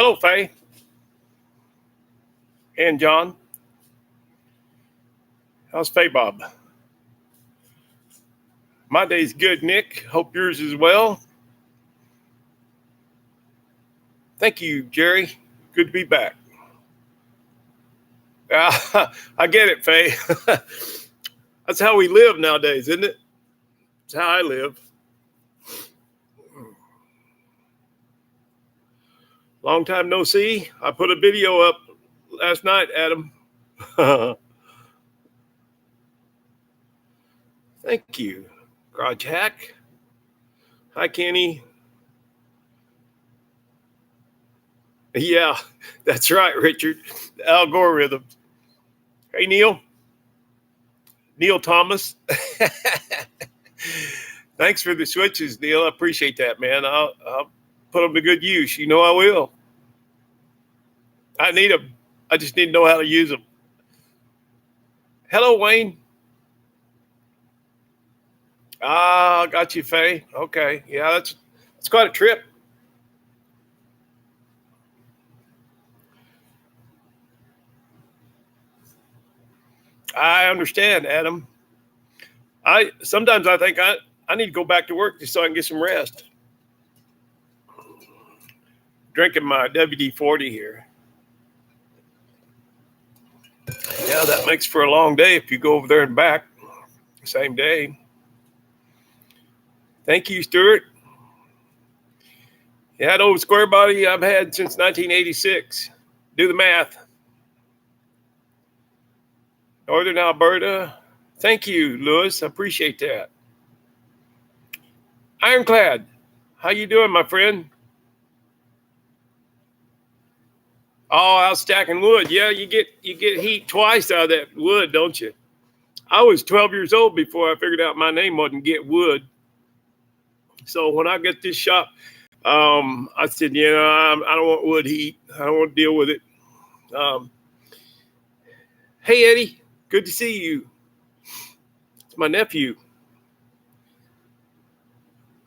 Hello, Faye and John. How's Faye Bob? My day's good, Nick. Hope yours is well. Thank you, Jerry. Good to be back. I get it, Faye. That's how we live nowadays, isn't it? It's how I live. Long time no see. I put a video up last night, Adam. Thank you, Garage Hack. Hi, Kenny. Yeah, that's right, Richard. The algorithms. Hey, Neil. Neil Thomas. Thanks for the switches, Neil. I appreciate that, man. I'll put them to good use. You know I will. I need them. I just need to know how to use them. Hello, Wayne. Ah, got you, Faye. Okay. Yeah, that's quite a trip. I understand, Adam. Sometimes I think I need to go back to work just so I can get some rest. Drinking my WD-40 here. Yeah, that makes for a long day if you go over there and back same day. Thank you, Stuart. Yeah, that old square body I've had since 1986. Do the math. Northern Alberta. Thank you, Lewis. I appreciate that. Ironclad. How you doing, my friend? Oh, out stacking wood. Yeah, you get heat twice out of that wood, don't you? I was 12 years old before I figured out my name wasn't Get Wood. So when I get this shop, I said, I don't want wood heat. I don't want to deal with it. Hey, Eddie. Good to see you. It's my nephew.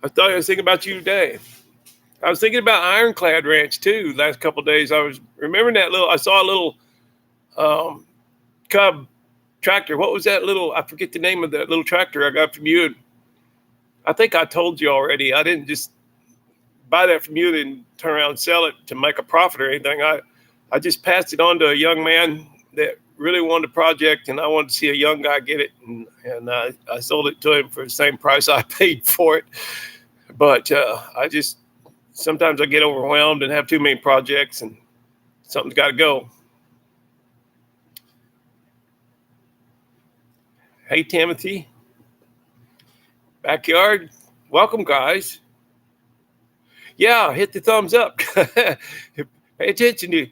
I thought I was thinking about you today. I was thinking about Ironclad Ranch too. Last couple of days, I was remembering that I saw a little Cub tractor. What was that little? I forget the name of that little tractor I got from you. I think I told you already. I didn't just buy that from you and turn around and sell it to make a profit or anything. I just passed it on to a young man that really wanted a project, and I wanted to see a young guy get it, and I sold it to him for the same price I paid for it. But sometimes I get overwhelmed and have too many projects, and something's got to go. Hey, Timothy. Backyard. Welcome, guys. Yeah, hit the thumbs up. Pay attention to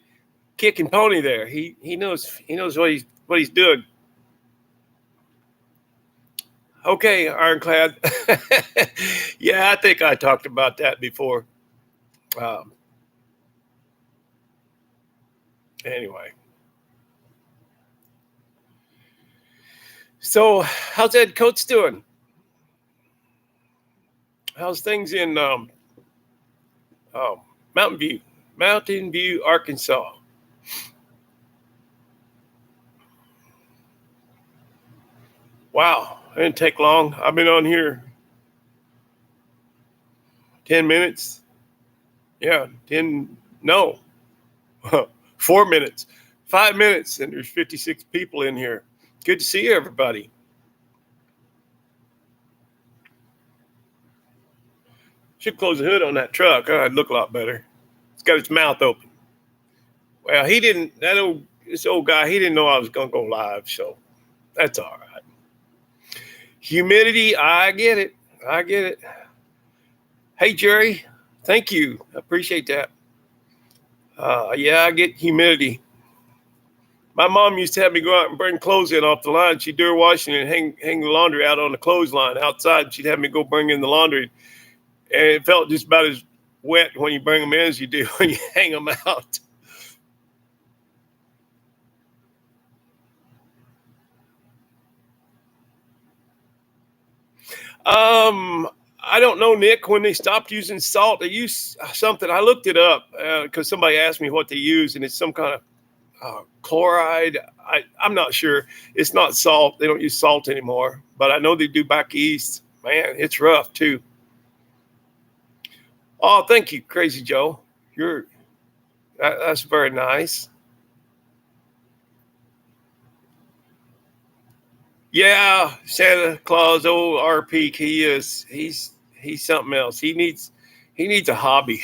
Kick and Pony there. He knows what he's doing. Okay, Ironclad. Yeah, I think I talked about that before. Anyway. So, how's Ed Coates doing? How's things in Mountain View, Arkansas? Wow, it didn't take long. I've been on here 10 minutes. Yeah, 4 minutes, 5 minutes, and there's 56 people in here. Good to see everybody. Should close the hood on that truck. It'd look a lot better. It's got its mouth open. Well, this old guy, he didn't know I was going to go live, so that's all right. Humidity, I get it. Hey, Jerry, thank you. I appreciate that. Yeah, I get humidity. My mom used to have me go out and bring clothes in off the line. She'd do her washing and hang the laundry out on the clothesline outside. She'd have me go bring in the laundry. And it felt just about as wet when you bring them in as you do when you hang them out. I don't know, Nick, when they stopped using salt. They used something. I looked it up because somebody asked me what they use, and it's some kind of chloride. I'm not sure. It's not salt. They don't use salt anymore, but I know they do back east. Man, it's rough too. Oh, thank you, Crazy Joe. That's very nice. Yeah, Santa Claus, old RP, he is. He's something else. He needs a hobby.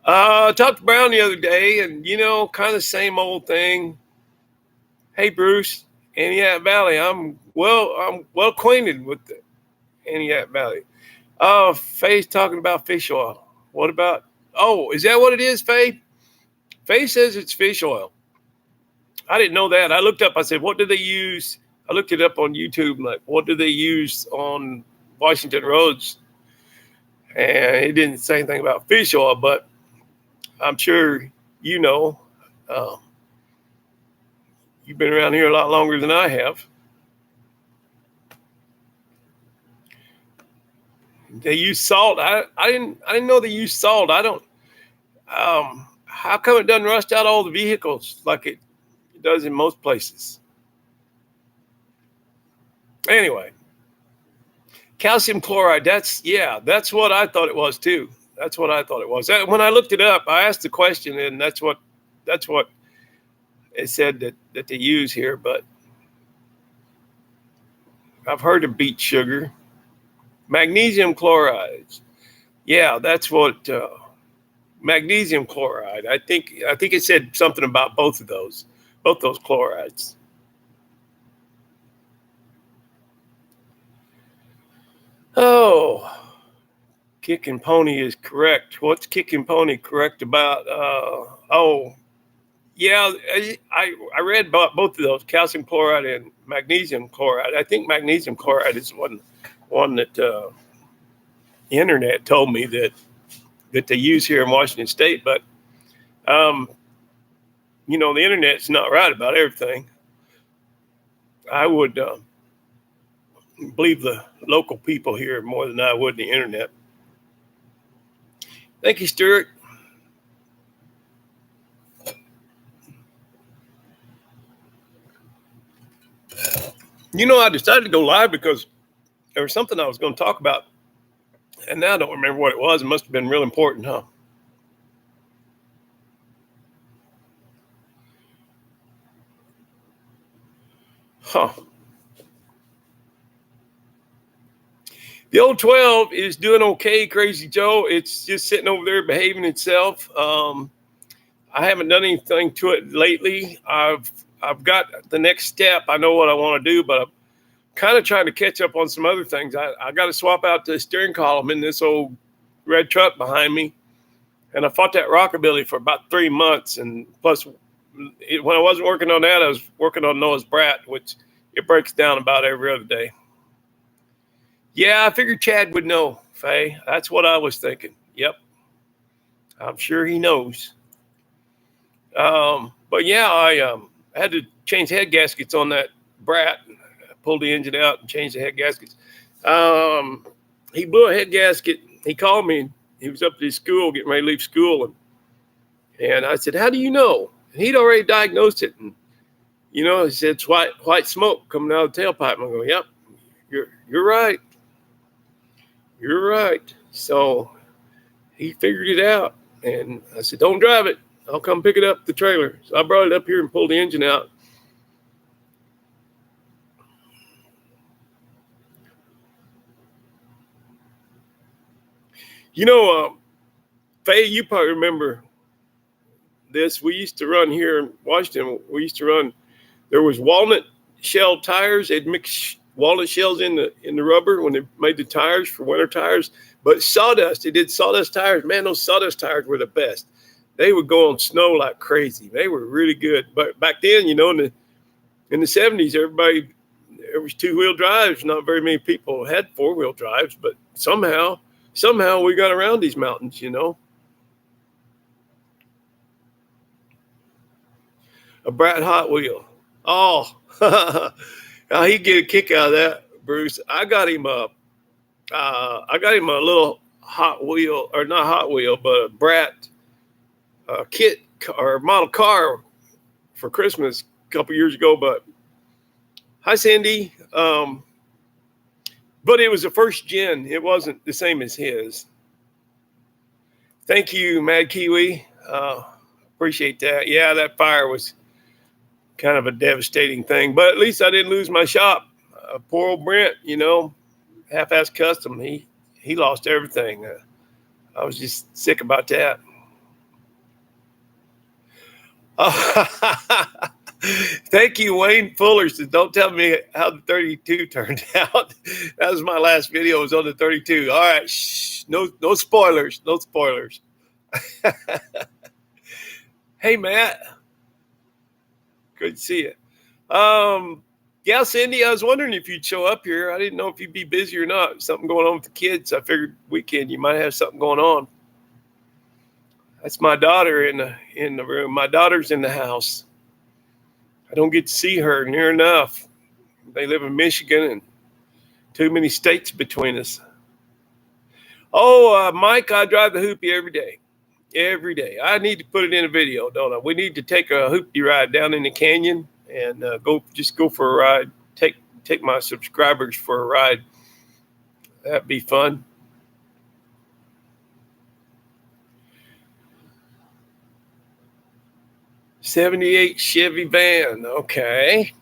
I talked to Brown the other day, and kind of the same old thing. Hey, Bruce, Aniak Valley. I'm well acquainted with the Aniak Valley. Faye's talking about fish oil. What about? Oh, is that what it is, Faye? Faye says it's fish oil. I didn't know that. I looked up. I said, "What do they use?" I looked it up on YouTube. Like, what do they use on Washington roads? And it didn't say anything about fish oil, but I'm sure you know. Um, you've been around here a lot longer than I have. They use salt. I didn't know they use salt. I don't. How come it doesn't rust out all the vehicles like it does in most places? Anyway, calcium chloride. That's what I thought it was too. That's what I thought it was. When I looked it up, I asked the question, and that's what it said that they use here. But I've heard of beet sugar, magnesium chlorides. Yeah, that's what magnesium chloride. I think it said something about both those chlorides. Oh, Kick and Pony is correct. What's Kick and Pony correct about? Oh, yeah, I read about both of those, calcium chloride and magnesium chloride. I think magnesium chloride is one that the internet told me that they use here in Washington State. But the internet's not right about everything. I would believe the local people here more than I would the internet. Thank you, Stuart. I decided to go live because there was something I was going to talk about, and now I don't remember what it was. It must have been real important, huh? Huh. The old 12 is doing okay, Crazy Joe. It's just sitting over there behaving itself. I haven't done anything to it lately. I've got the next step. I know what I want to do, but I'm kind of trying to catch up on some other things. I got to swap out the steering column in this old red truck behind me. And I fought that rockabilly for about 3 months. And plus, when I wasn't working on that, I was working on Noah's Brat, which it breaks down about every other day. Yeah, I figured Chad would know, Faye. That's what I was thinking. Yep. I'm sure he knows. But yeah, I had to change head gaskets on that Brat. I pulled the engine out and changed the head gaskets. He blew a head gasket. He called me. He was up at his school, getting ready to leave school. And I said, "How do you know?" And he'd already diagnosed it. And, he said, "It's white smoke coming out of the tailpipe." I'm going, "Yep, you're right. You're right." So he figured it out. And I said, "Don't drive it. I'll come pick it up the trailer." So I brought it up here and pulled the engine out. Faye, you probably remember this. We used to run here in Washington. There was walnut shell tires. They'd mix walnut shells in the rubber when they made the tires for winter tires. But sawdust, they did sawdust tires. Man, those sawdust tires were the best. They would go on snow like crazy. They were really good. But back then, in the 70s, there was two-wheel drives. Not very many people had four-wheel drives, but somehow we got around these mountains, A Brat Hot Wheel. Oh, he'd get a kick out of that. Bruce. I got him a little Hot Wheel, or not Hot Wheel, but a Brat kit or model car for Christmas a couple years ago. But hi, Cindy. But it was the first gen. It wasn't the same as his. Thank you, Mad Kiwi. Appreciate that. Yeah, that fire was kind of a devastating thing, but at least I didn't lose my shop. Poor old Brent, half-ass custom. He lost everything. I was just sick about that. Thank you, Wayne Fuller. Says, don't tell me how the 32 turned out. That was my last video. It was on the 32. All right. Shh. No spoilers. No spoilers. Hey, Matt. Good to see you. Yeah, Cindy, I was wondering if you'd show up here. I didn't know if you'd be busy or not. Something going on with the kids. I figured weekend you might have something going on. That's my daughter in the room. My daughter's in the house. I don't get to see her near enough. They live in Michigan and too many states between us. Oh, Mike, I drive the hoopy every day. Every day. I need to put it in a video, don't I? We need to take a hoopty ride down in the canyon and go for a ride. Take my subscribers for a ride. That'd be fun. '78 Chevy van. Okay.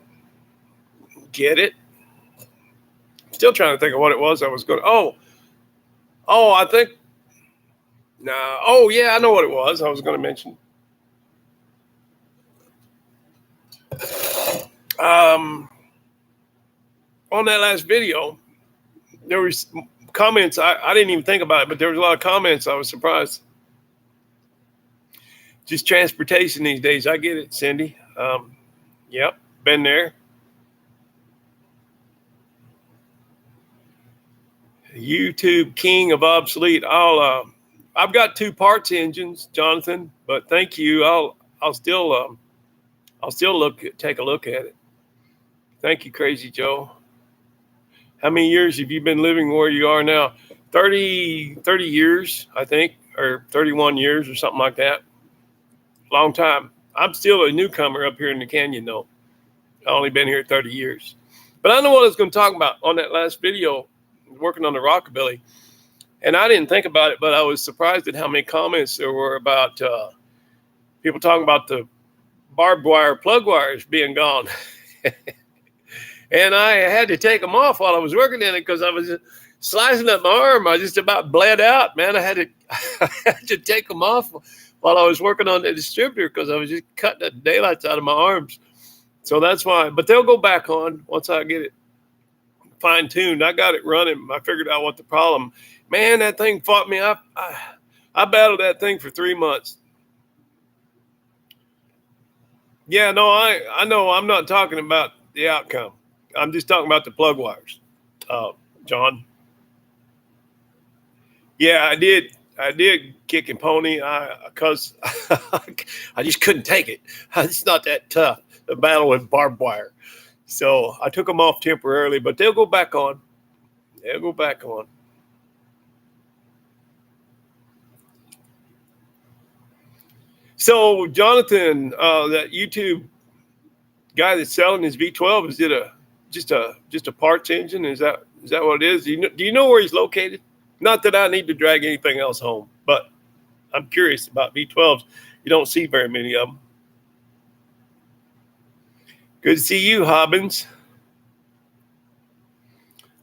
Get it. Still trying to think of what it was I was going to. I think. Nah. Oh, yeah, I know what it was I was going to mention. On that last video, there was comments. I didn't even think about it, but there was a lot of comments. I was surprised. Just transportation these days. I get it, Cindy. Yep, been there. YouTube king of obsolete. I've got 2 parts engines, Jonathan, but thank you. I'll still take a look at it. Thank you, Crazy Joe. How many years have you been living where you are now? 30 years, I think, or 31 years or something like that. Long time. I'm still a newcomer up here in the canyon, though. I've only been here 30 years. But I know what I was going to talk about on that last video, working on the rockabilly. And I didn't think about it, but I was surprised at how many comments there were about people talking about the barbed wire plug wires being gone. And I had to take them off while I was working in it because I was slicing up my arm. I just about bled out, man. I had to take them off while I was working on the distributor because I was just cutting the daylights out of my arms. So that's why. But they'll go back on once I get it fine-tuned. I got it running. I figured out what the problem. Man, that thing fought me. I battled that thing for 3 months. Yeah, no, I know I'm not talking about the outcome. I'm just talking about the plug wires, John. Yeah, I did kick and pony because I just couldn't take it. It's not that tough, the battle with barbed wire. So I took them off temporarily, but they'll go back on. They'll go back on. So Jonathan, that YouTube guy that's selling his V12, is it just a parts engine? Is that what it is? Do you know where he's located? Not that I need to drag anything else home, but I'm curious about V12s. You don't see very many of them. Good to see you, Hobbins.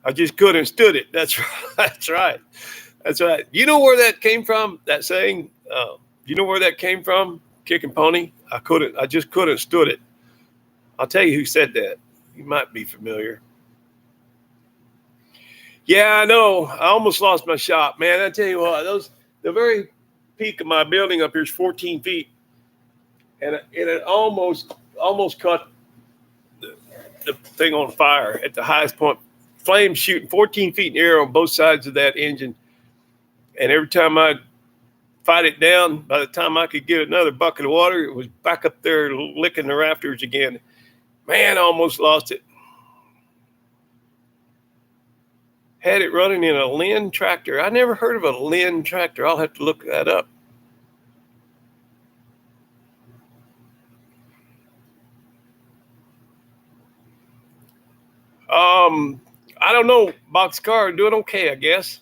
I just couldn't stood it. That's right. That's right. That's right. You know where that came from? That saying. You know where that came from? Kick and pony. I just couldn't stood it. I'll tell you who said that. You might be familiar. Yeah, I know. I almost lost my shop, man. I tell you what, the very peak of my building up here is 14 feet, and it almost caught the thing on fire at the highest point. Flames shooting 14 feet in the air on both sides of that engine, and every time I'd fight it down, by the time I could get another bucket of water, it was back up there licking the rafters again. Man, I almost lost it. had it running in a Lynn tractor. I never heard of a Lynn tractor. I'll have to look that up. I don't know. Boxcar doing okay, I guess.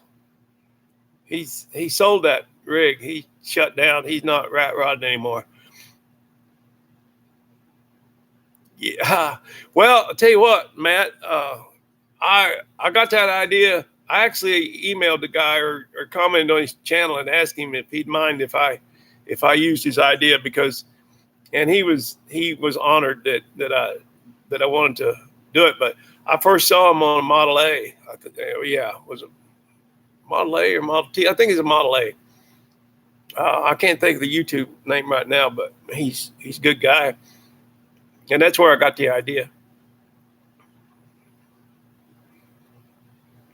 He sold that rig. He shut down. He's not rat rodding anymore. Yeah. Well, I'll tell you what, Matt. I got that idea. I actually emailed the guy or commented on his channel and asked him if he'd mind if I used his idea, because, and he was honored that I wanted to do it. But I first saw him on a Model A. I thought, yeah, was it Model A or Model T? I think it's a Model A. I can't think of the YouTube name right now, but he's a good guy, and that's where I got the idea.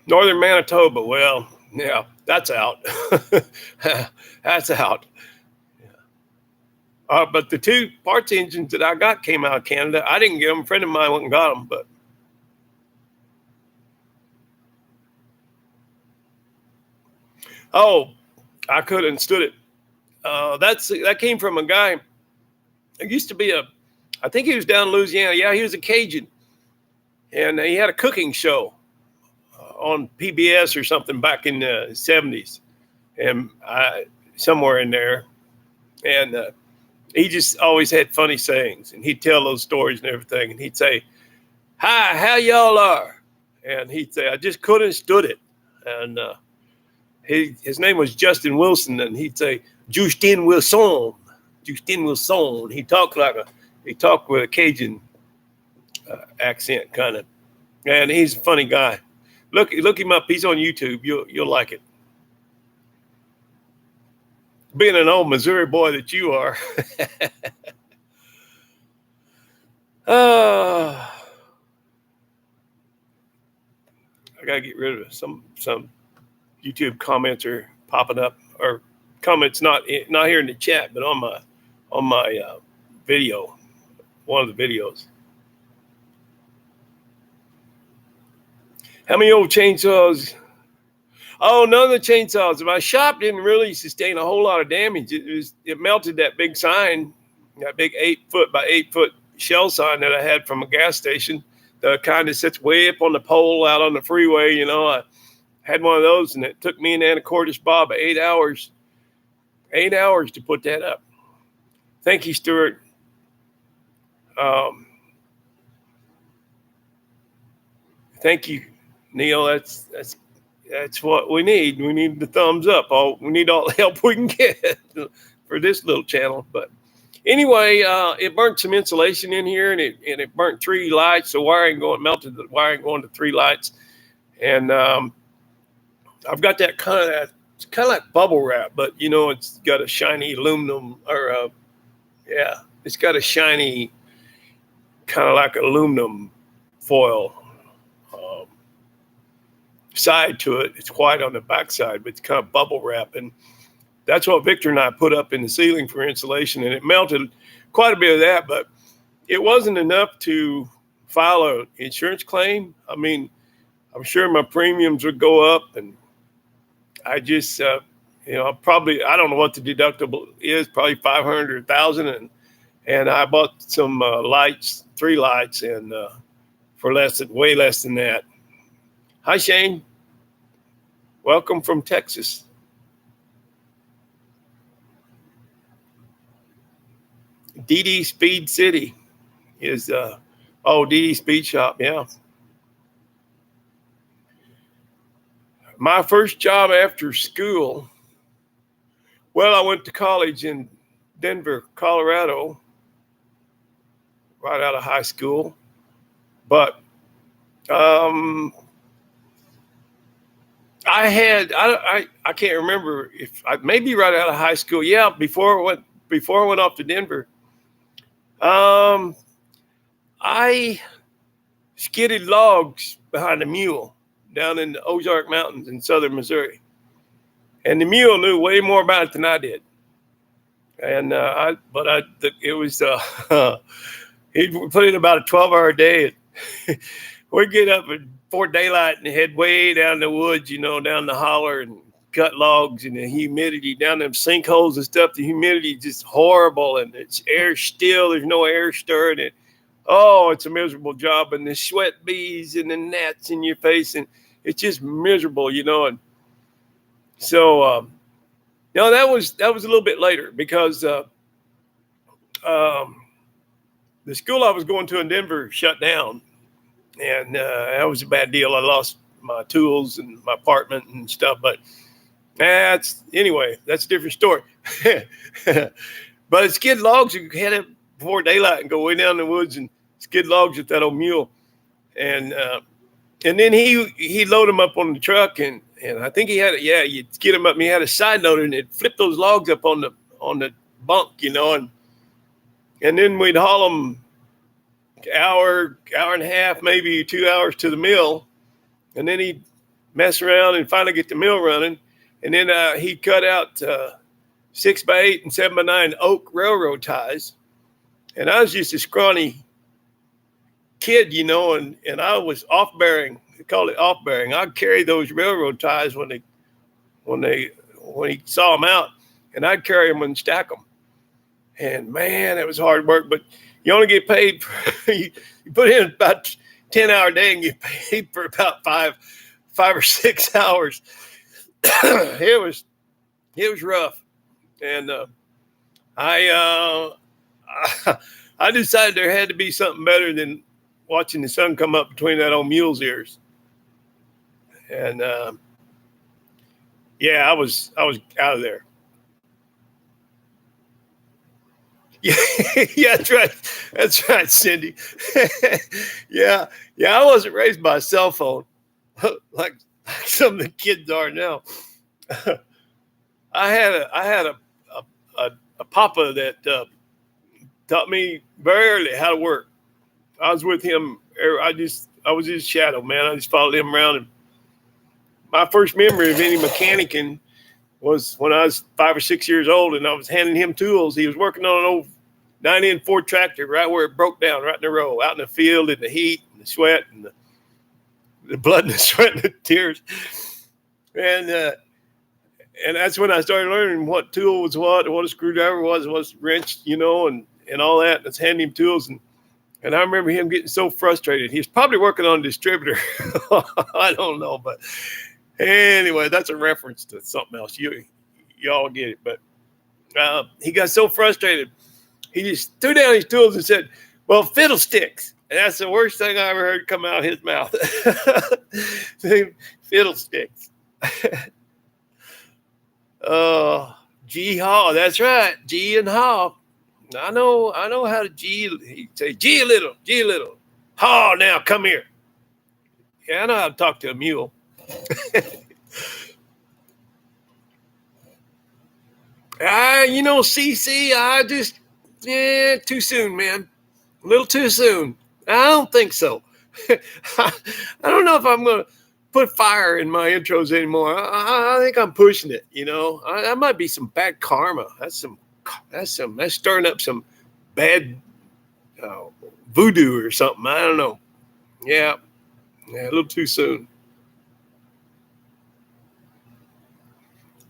Northern Manitoba. Well, yeah, that's out. That's out. But the two parts engines that I got came out of Canada. I didn't get them. A friend of mine went and got them, but I could have stood it. That came from a guy. It used to be I think he was down in Louisiana. Yeah, he was a Cajun, and he had a cooking show on PBS or something back in the 70s, and somewhere in there, and he just always had funny sayings, and he'd tell those stories and everything, and he'd say, "Hi, how y'all are?" And he'd say, "I just couldn't stood it," and his name was Justin Wilson, and he'd say, "Justin Wilson, Justin Wilson." He talked with a Cajun accent, kind of, and he's a funny guy. Look him up. He's on YouTube. You'll like it. Being an old Missouri boy that you are. I gotta get rid of some YouTube comments are popping up, or comments not here in the chat, but on my video, one of the videos. How many old chainsaws? Oh, none of the chainsaws. My shop didn't really sustain a whole lot of damage. It melted that big sign, that big 8-foot by 8-foot shell sign that I had from a gas station. The kind that sits way up on the pole out on the freeway. You know, I had one of those, and it took me and Anacortes Bob 8 hours. 8 hours to put that up. Thank you, Stuart. Thank you, Neil. That's what we need. We need the thumbs up. We need all the help we can get for this little channel. But anyway, it burnt some insulation in here, and it burnt 3 lights. The wiring melted the wiring going to 3 lights, and I've got that it's kind of like bubble wrap, but you know, it's got a shiny aluminum, or it's got a shiny kind of like aluminum foil side to it. It's white on the backside, but it's kind of bubble wrap, and that's what Victor and I put up in the ceiling for insulation, and it melted quite a bit of that, but it wasn't enough to file an insurance claim. I mean, I'm sure my premiums would go up, and I just, I don't know what the deductible is, probably 500 or 1,000, and I bought some lights, 3 lights, and for way less than that. Hi, Shane. Welcome from Texas. DD Speed City is, DD Speed Shop, yeah. My first job after school, well, I went to college in Denver, Colorado, right out of high school. But I can't remember if maybe right out of high school. Yeah, before I went off to Denver. I skidded logs behind a mule down in the Ozark Mountains in southern Missouri, and the mule knew way more about it than I did. And it was he'd put in about a 12-hour day. We'd get up and before daylight and head way down the woods, down the holler and cut logs, and the humidity down them sinkholes and stuff. The humidity is just horrible, and it's air still. There's no air stirring it. Oh, it's a miserable job, and the sweat beads and the gnats in your face, and it's just miserable, And so, that was a little bit later because the school I was going to in Denver shut down, and that was a bad deal. I lost my tools and my apartment and stuff, but that's a different story. But skid logs, you head up before daylight and go way down the woods and skid logs with that old mule, and then he loaded them up on the truck, and I think he had it. Yeah, you'd skid them up, and he had a side loader, and it'd flip those logs up on the bunk, and then we'd haul them hour and a half, maybe 2 hours to the mill, and then he'd mess around and finally get the mill running, and then he'd cut out 6x8 and 7x9 oak railroad ties, and I was just a scrawny kid, and I was off-bearing. They call it off-bearing. I'd carry those railroad ties when he saw them out, and I'd carry them and stack them. And man, it was hard work, but you only get paid for, you put in about 10-hour day and get paid for about five or 6 hours. It was rough. And I decided there had to be something better than watching the sun come up between that old mule's ears. And I was out of there. Yeah, that's right, Cindy. yeah, I wasn't raised by a cell phone like some of the kids are now. I had a papa that taught me very early how to work. I was with him. I was his shadow, man. I just followed him around. And my first memory of any mechanicking was when I was 5 or 6 years old, and I was handing him tools. He was working on an old 9-in Ford tractor right where it broke down, right in the road, out in the field in the heat and the sweat and the blood and the sweat and the tears. And that's when I started learning what tool was what a screwdriver was, what's wrench, and all that. And it's handing him tools. And I remember him getting so frustrated. He was probably working on a distributor. I don't know. But anyway, that's a reference to something else. Y'all get it. But he got so frustrated. He just threw down his tools and said, "Well, fiddlesticks." And that's the worst thing I ever heard come out of his mouth. Fiddlesticks. G haw. That's right. G and haw. I know how to G. He'd say, G a little. Haw, now come here. Yeah, I know how to talk to a mule. CC, too soon, man. A little too soon. I don't think so. I don't know if I'm going to put fire in my intros anymore. I think I'm pushing it, That might be some bad karma. That's stirring up some bad voodoo or something. I don't know. Yeah, a little too soon.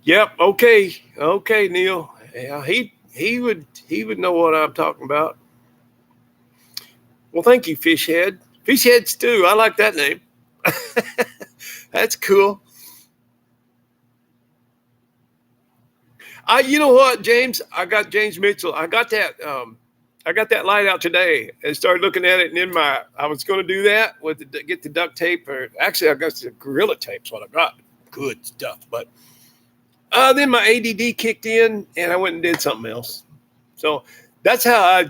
Yep. Okay, Neil. Yeah, he would know what I'm talking about. Well, thank you, Fishhead. Fishhead Stew. I like that name. That's cool. You know what, James? I got James Mitchell. I got that light out today and started looking at it. And then I was going to do that get the duct tape, or actually I got the Gorilla Tape's what I got. Good stuff. But then my ADD kicked in and I went and did something else. So that's how I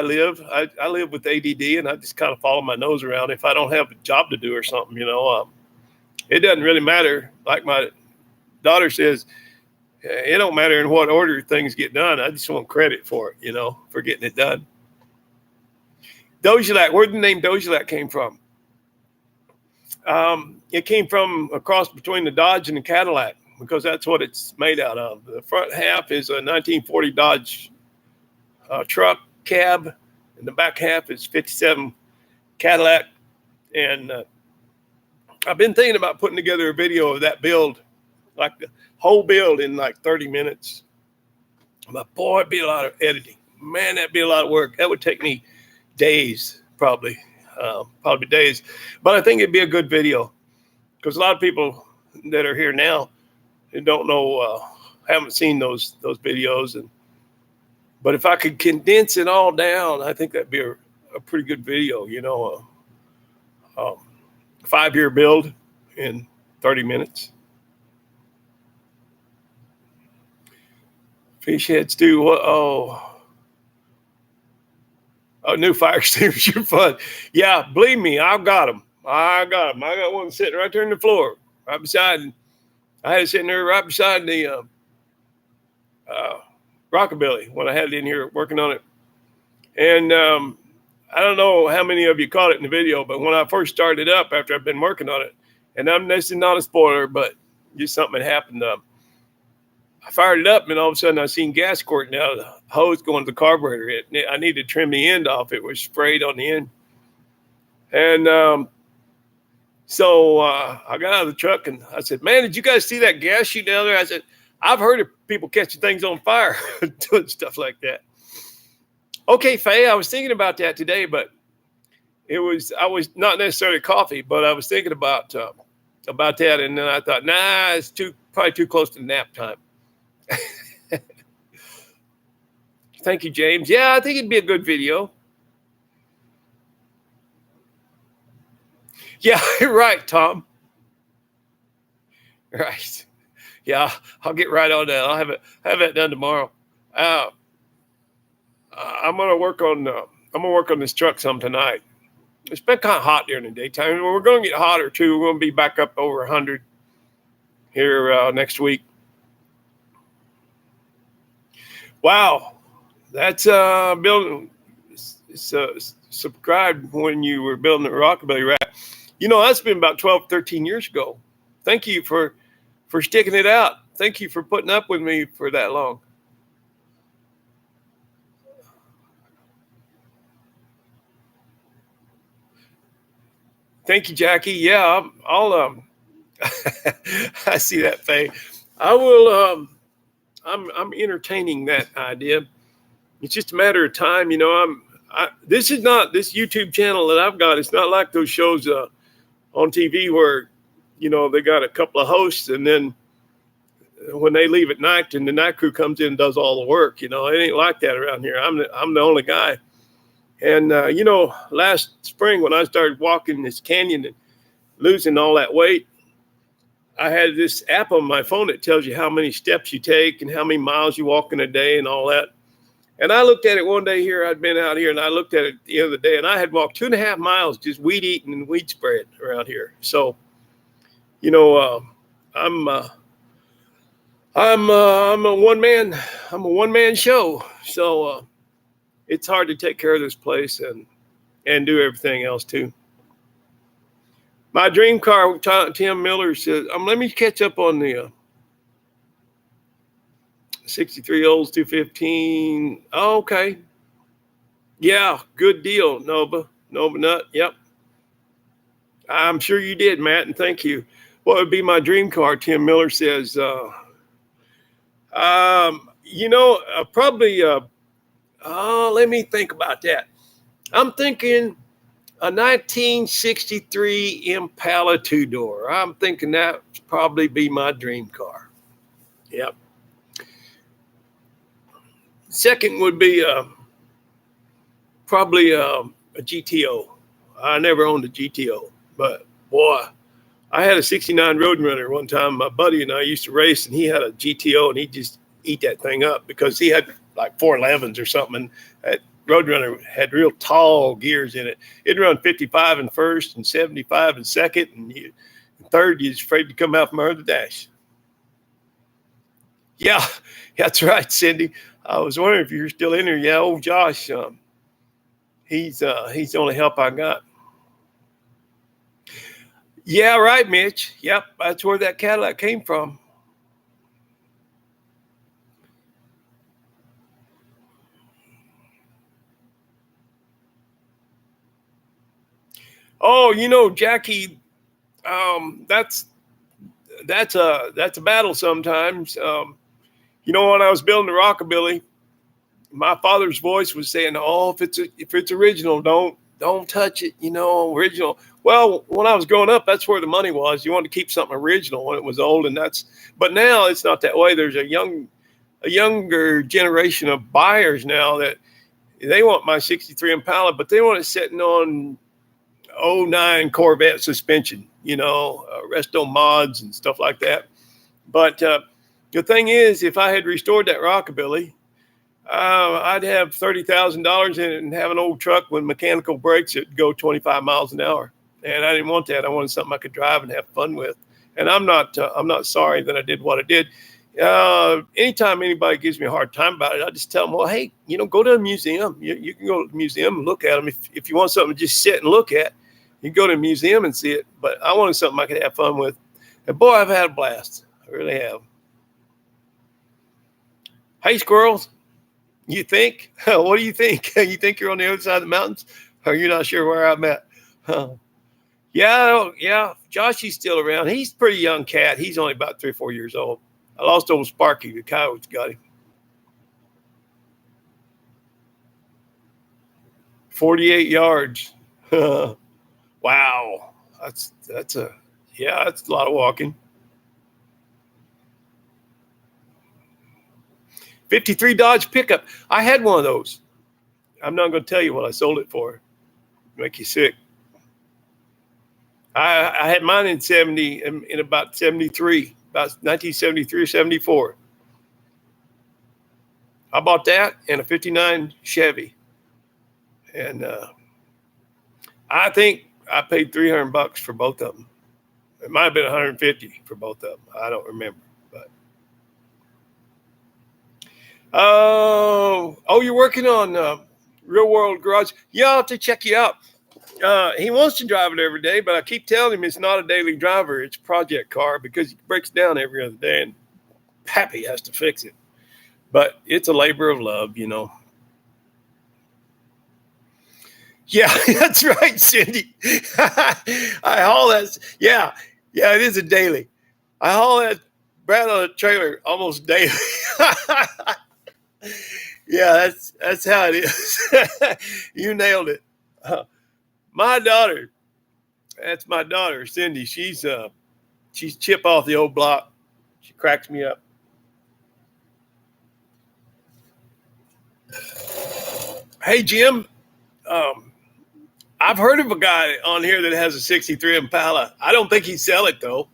live. I live with ADD, and I just kind of follow my nose around. If I don't have a job to do or something, it doesn't really matter. Like my daughter says, it don't matter in what order things get done. I just want credit for it, for getting it done. Dojulac, where the name Dojulac came from? It came from a cross between the Dodge and the Cadillac, because that's what it's made out of. The front half is a 1940 Dodge truck cab, and the back half is 57 Cadillac. And I've been thinking about putting together a video of that build, like the whole build in like 30 minutes. But boy, it'd be a lot of editing. Man, that'd be a lot of work. That would take me days, probably days. But I think it'd be a good video because a lot of people that are here now and don't know, haven't seen those videos. But if I could condense it all down, I think that'd be a pretty good video. You know, a 5-year build in 30 minutes. Fish heads do what? Oh, new fire extinguisher fun. Yeah, believe me, I've got them. I got them. I got one sitting right there on the floor, right beside. I had it sitting there right beside the rockabilly when I had it in here working on it. And I don't know how many of you caught it in the video, but when I first started up after I've been working on it, and this is not a spoiler, but just something that happened. I fired it up, and all of a sudden I seen gas squirting out of the hose going to the carburetor. I needed to trim the end off. It was sprayed on the end. And so I got out of the truck, and I said, man, did you guys see that gas shoot down there? I said, I've heard of people catching things on fire, doing stuff like that. Okay, Faye, I was thinking about that today, but I was not necessarily coffee, but I was thinking about that, and then I thought, nah, it's probably too close to nap time. Thank you, James. Yeah, I think it'd be a good video. Yeah, you're right, Tom. Right. Yeah, I'll get right on that. I'll have that done tomorrow. I'm gonna work on this truck some tonight. It's been kind of hot during the daytime. We're gonna get hotter too. We're gonna be back up over 100 here next week. Wow, that's building. Subscribed when you were building the Rockabilly Rat. You know, that's been about 12, 13 years ago. Thank you for sticking it out. Thank you for putting up with me for that long. Thank you, Jackie. Yeah, I'll I see that, Faye. I will. I'm entertaining that idea. It's just a matter of time, you know. This is not this YouTube channel that I've got. It's not like those shows on TV where, you know, they got a couple of hosts, and then when they leave at night, and the night crew comes in and does all the work. You know, it ain't like that around here. I'm the only guy. And you know, last spring when I started walking this canyon and losing all that weight, I had this app on my phone that tells you how many steps you take and how many miles you walk in a day and all that. And I looked at it one day here. I'd been out here, and I looked at it the other day, and I had walked 2.5 miles just weed eating and weed spread around here. So, you know, I'm a one man show. So it's hard to take care of this place and do everything else too. My dream car, Tim Miller says, let me catch up on the 63 Olds 215. Oh, okay. Yeah, good deal, Nova Nut. Yep. I'm sure you did, Matt, and thank you. What would be my dream car? Tim Miller says, you know, probably, let me think about that. I'm thinking a 1963 Impala 2-door. I'm thinking that would probably be my dream car. Yep. Second would be probably a GTO. I never owned a GTO, but boy, I had a 69 Roadrunner one time. My buddy and I used to race, and he had a GTO, and he'd just eat that thing up because he had like 411s or something. And that Roadrunner had real tall gears in it. It'd run 55 in first and 75 in second, and third, you're afraid to come out from under the dash. Yeah, that's right, Cindy. I was wondering if you're still in there. Yeah, old Josh, he's the only help I got. Yeah, right, Mitch. Yep, that's where that Cadillac came from. Oh, you know, Jackie, That's that's a battle sometimes. When I was building the rockabilly, my father's voice was saying, "Oh, if it's original, don't touch it. Original." Well, when I was growing up, that's where the money was. You wanted to keep something original when it was old, But now it's not that way. There's a younger generation of buyers now that they want my '63 Impala, but they want it sitting on '09 Corvette suspension. Resto mods and stuff like that. But the thing is, if I had restored that rockabilly, I'd have $30,000 in it and have an old truck with mechanical brakes that go 25 miles an hour. And I didn't want that. I wanted something I could drive and have fun with. And I'm not sorry that I did what I did. Anytime anybody gives me a hard time about it, I just tell them, well, hey, go to a museum. You can go to the museum and look at them. If you want something to just sit and look at, you can go to a museum and see it. But I wanted something I could have fun with. And boy, I've had a blast. I really have. Hey, squirrels. You think? What do you think? You think you're on the other side of the mountains? Or you're not sure where I'm at? Yeah. Joshy's still around. He's a pretty young cat. He's only about 3 or 4 years old. I lost old Sparky. The coyotes got him. 48 yards. Wow. That's a lot of walking. 53 Dodge pickup. I had one of those. I'm not going to tell you what I sold it for. Make you sick. I had mine in about 73, about 1973 or 74. I bought that and a 59 Chevy. And I think I paid $300 for both of them. It might have been 150 for both of them. I don't remember. But you're working on Real World Garage. Yeah, I'll have to check you out. He wants to drive it every day, but I keep telling him it's not a daily driver. It's a project car because it breaks down every other day, and Pappy has to fix it. But it's a labor of love, Yeah, that's right, Cindy. I haul that. Yeah, it is a daily. I haul that Brad on a trailer almost daily. Yeah, that's how it is. You nailed it. My daughter, that's my daughter, Cindy. She's chip off the old block. She cracks me up. Hey, Jim. I've heard of a guy on here that has a '63 Impala. I don't think he'd sell it though,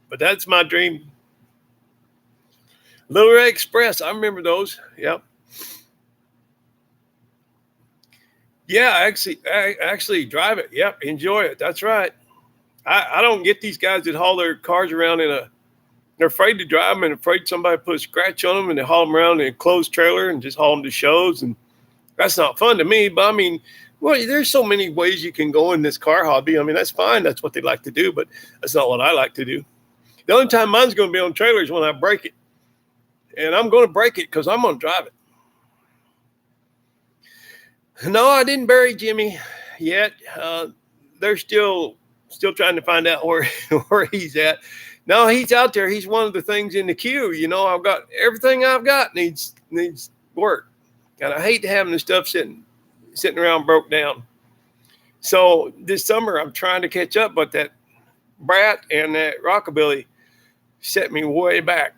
but that's my dream. Little Red Express. I remember those. Yep. Yeah, I actually drive it. Yep, enjoy it. That's right. I don't get these guys that haul their cars around they're afraid to drive them and afraid somebody put a scratch on them and they haul them around in a closed trailer and just haul them to shows. And that's not fun to me. But I mean, well, there's so many ways you can go in this car hobby. I mean, that's fine. That's what they like to do, but that's not what I like to do. The only time mine's going to be on trailers when I break it. And I'm going to break it because I'm going to drive it. No, I didn't bury Jimmy yet. They're still trying to find out where he's at. No, he's out there. He's one of the things in the queue. I've got everything I've got needs work. And I hate having the stuff sitting around broke down. So this summer I'm trying to catch up, but that Brat and that Rockabilly set me way back.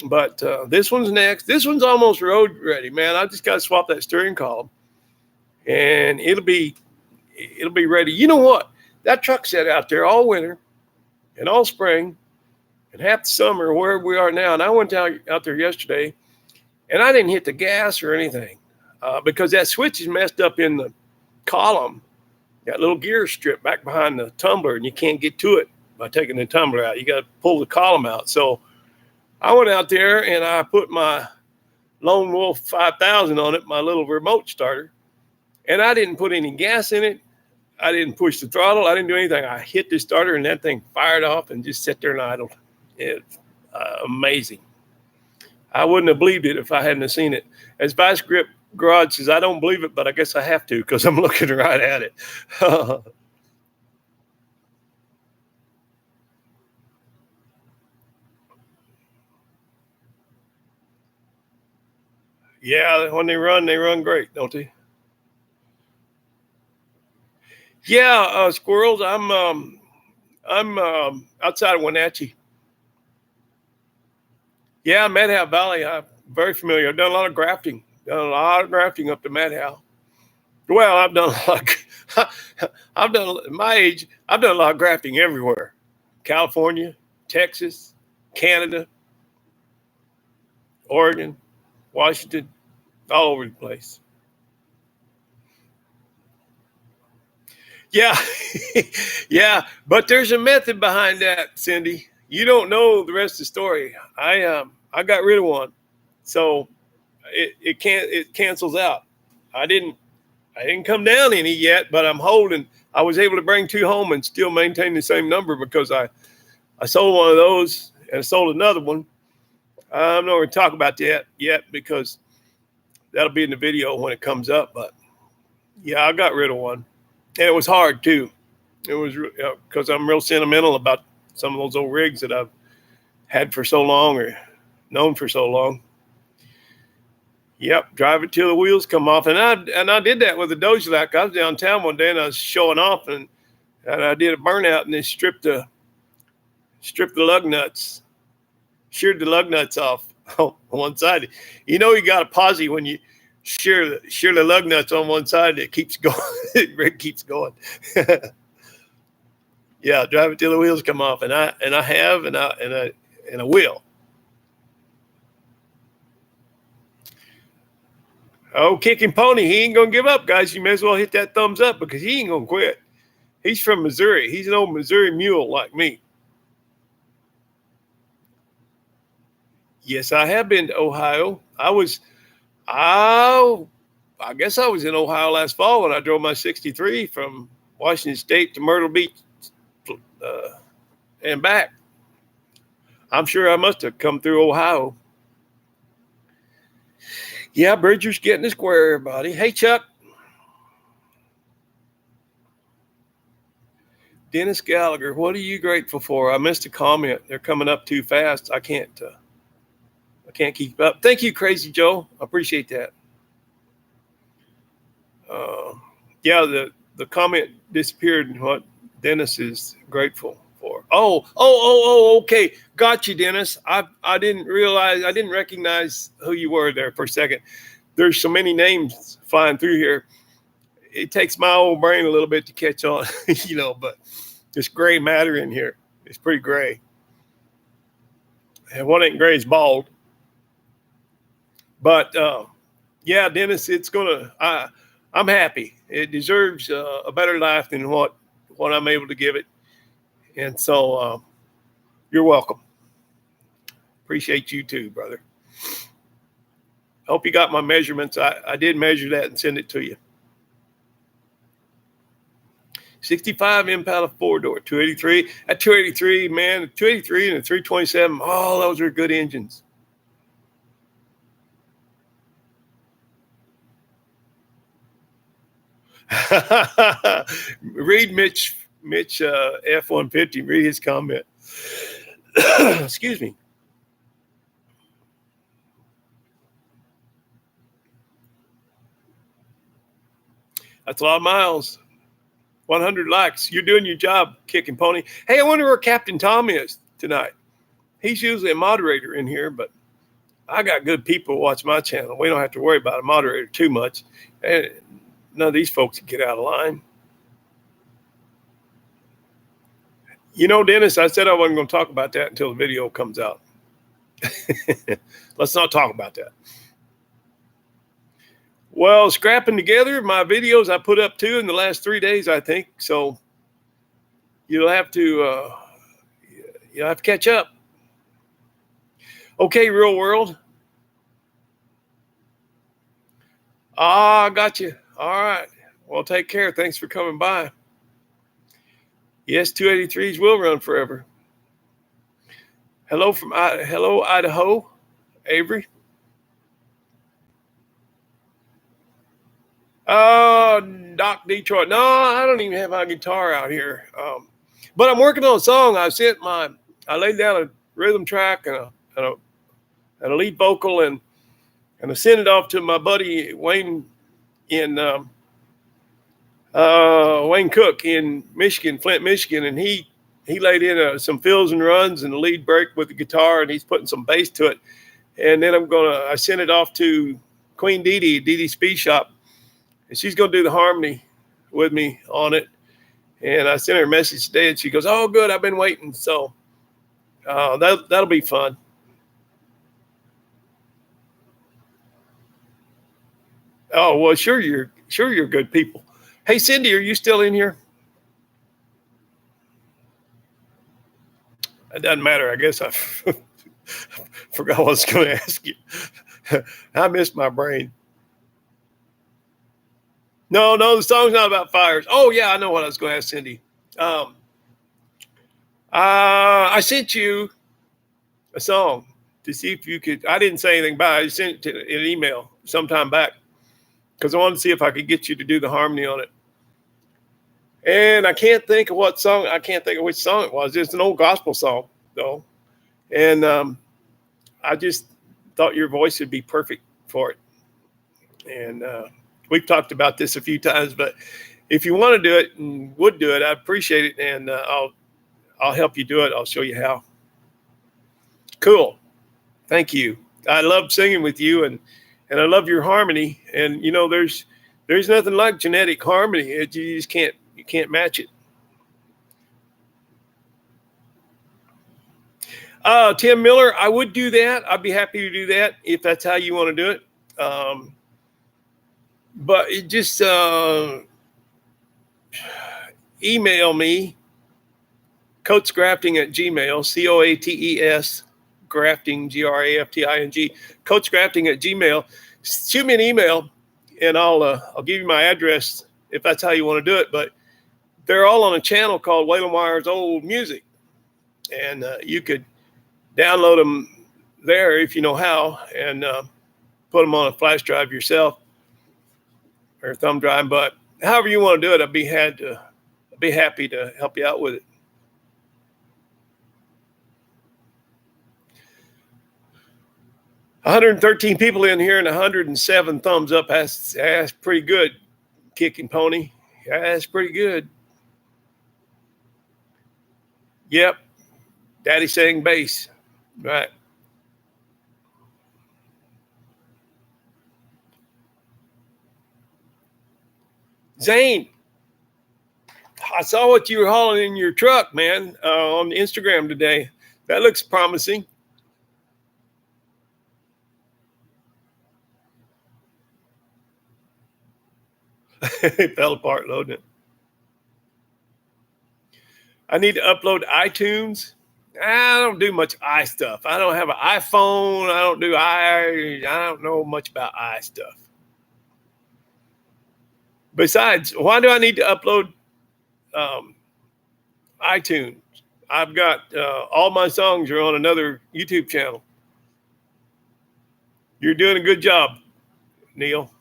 But this one's next. This one's almost road ready, man. I just got to swap that steering column. And it'll be ready. You know what? That truck sat out there all winter and all spring and half the summer where we are now. And I went out there yesterday and I didn't hit the gas or anything because that switch is messed up in the column. Got a little gear strip back behind the tumbler and you can't get to it by taking the tumbler out. You got to pull the column out. So I went out there and I put my Lone Wolf 5000 on it, my little remote starter. And I didn't put any gas in it. I didn't push the throttle. I didn't do anything. I hit the starter and that thing fired off and just sat there and idled. It's amazing. I wouldn't have believed it if I hadn't have seen it. As Vice Grip Garage says, I don't believe it, but I guess I have to because I'm looking right at it. Yeah, when they run great, don't they? Yeah, squirrels. I'm outside of Wenatchee. Yeah, Madhow Valley. I'm very familiar. I've done a lot of grafting. Done a lot of grafting up to Madhow. Well, I've done a lot. I've done at my age. I've done a lot of grafting everywhere. California, Texas, Canada, Oregon, Washington, all over the place. Yeah, yeah, but there's a method behind that, Cindy. You don't know the rest of the story. I got rid of one, so it cancels out. I didn't I didn't come down any yet, but I'm holding. I was able to bring two home and still maintain the same number because I sold one of those and I sold another one. I'm not going to talk about that yet because that'll be in the video when it comes up. But yeah, I got rid of one, and it was hard too. It was because I'm real sentimental about some of those old rigs that I've had for so long or known for so long. Yep, drive it till the wheels come off, and I did that with the Dojelac. I was downtown one day and I was showing off, and I did a burnout and then stripped the lug nuts, sheared the lug nuts off on one side. You know you got a posse when you shear the lug nuts on one side. It keeps going. The rig keeps going. Yeah, drive it till the wheels come off, and I have, and I will. Oh, Kicking Pony, he ain't gonna give up, guys. You may as well hit that thumbs up because he ain't gonna quit. He's from Missouri. He's an old Missouri mule like me. Yes, I have been to Ohio. I guess I was in Ohio last fall when I drove my 63 from Washington State to Myrtle Beach and back. I'm sure I must have come through Ohio. Yeah, Bridger's getting the square, everybody. Hey, Chuck. Dennis Gallagher, what are you grateful for? I missed a comment. They're coming up too fast. I can't keep up. Thank you, Crazy Joe. I appreciate that. Yeah, the comment disappeared. What Dennis is grateful for. Okay. Got you, Dennis. I didn't recognize who you were there for a second. There's so many names flying through here. It takes my old brain a little bit to catch on, but this gray matter in here. It's pretty gray. And one ain't gray, it's bald. But yeah, Dennis, I'm happy. It deserves a better life than what I'm able to give it. And so you're welcome. Appreciate you too, brother. Hope you got my measurements. I did measure that and send it to you. 65 Impala 4-door, 283. At 283, man, the 283 and the 327, oh, those are good engines. Read Mitch F-150, read his comment. Excuse me. That's a lot of miles. 100 likes. You're doing your job, Kicking Pony. Hey, I wonder where Captain Tom is tonight. He's usually a moderator in here, but I got good people watch my channel. We don't have to worry about a moderator too much. And none of these folks get out of line. Dennis, I said I wasn't going to talk about that until the video comes out. Let's not talk about that. Well, scrapping together my videos, I put up 2 in the last 3 days, I think. So you'll have to catch up. Okay, real world. I got you. All right. Well, take care. Thanks for coming by. Yes, 283s will run forever. Hello, Idaho, Avery. Oh, Doc Detroit. No, I don't even have my guitar out here. But I'm working on a song. I laid down a rhythm track and a lead vocal, and and I sent it off to my buddy Wayne in Wayne Cook in Michigan, Flint, Michigan, and he laid in some fills and runs and a lead break with the guitar, and he's putting some bass to it. And then I sent it off to Queen Dee Speed Shop, and she's gonna do the harmony with me on it. And I sent her a message today, and she goes, "Oh, good, I've been waiting." So that'll be fun. Oh well, sure you're good people. Hey Cindy, are you still in here? It doesn't matter. I guess I forgot what I was going to ask you. I missed my brain. No, the song's not about fires. Oh yeah, I know what I was going to ask Cindy. Um, I sent you a song to see if you could. I didn't say anything about it. I sent it in an email sometime back because I wanted to see if I could get you to do the harmony on it. And I can't think of what song. I can't think of which song it was. It's an old gospel song though, and I just thought your voice would be perfect for it. And we've talked about this a few times, but if you want to do it and would do it, I appreciate it, and I'll help you do it. I'll show you how. Cool. Thank you. I love singing with you, and I love your harmony. And you know, there's nothing like genetic harmony. You just can't match it. Tim Miller, I would do that. I'd be happy to do that if that's how you want to do it. But it just email me, coatesgrafting@gmail, COATES, grafting, GRAFTING, coatesgrafting@gmail. Shoot me an email, and I'll give you my address if that's how you want to do it. But they're all on a channel called Waylon Wire's Old Music, and you could download them there if you know how, and put them on a flash drive yourself or thumb drive. But however you want to do it, I'd be happy to help you out with it. "113 people in here and 107 thumbs up. That's pretty good, Kicking Pony. That's pretty good. Yep. Daddy sang bass. Right. Zane, I saw what you were hauling in your truck, man, on Instagram today. That looks promising. It fell apart loading it. I need to upload iTunes. I don't do much i stuff. I don't have an iPhone. I don't know much about i stuff. Besides, why do I need to upload iTunes? I've got all my songs are on another YouTube channel. You're doing a good job, Neil.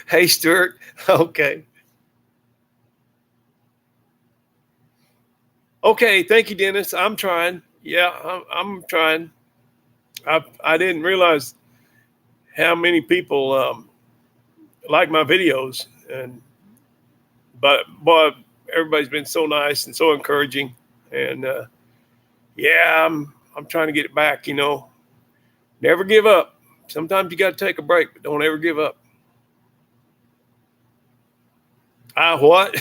Hey, Stuart. Okay. Okay. Thank you, Dennis. I'm trying. Yeah, I'm trying. I didn't realize how many people like my videos, but boy, everybody's been so nice and so encouraging, and yeah, I'm trying to get it back. You know, never give up. Sometimes you got to take a break, but don't ever give up. I what?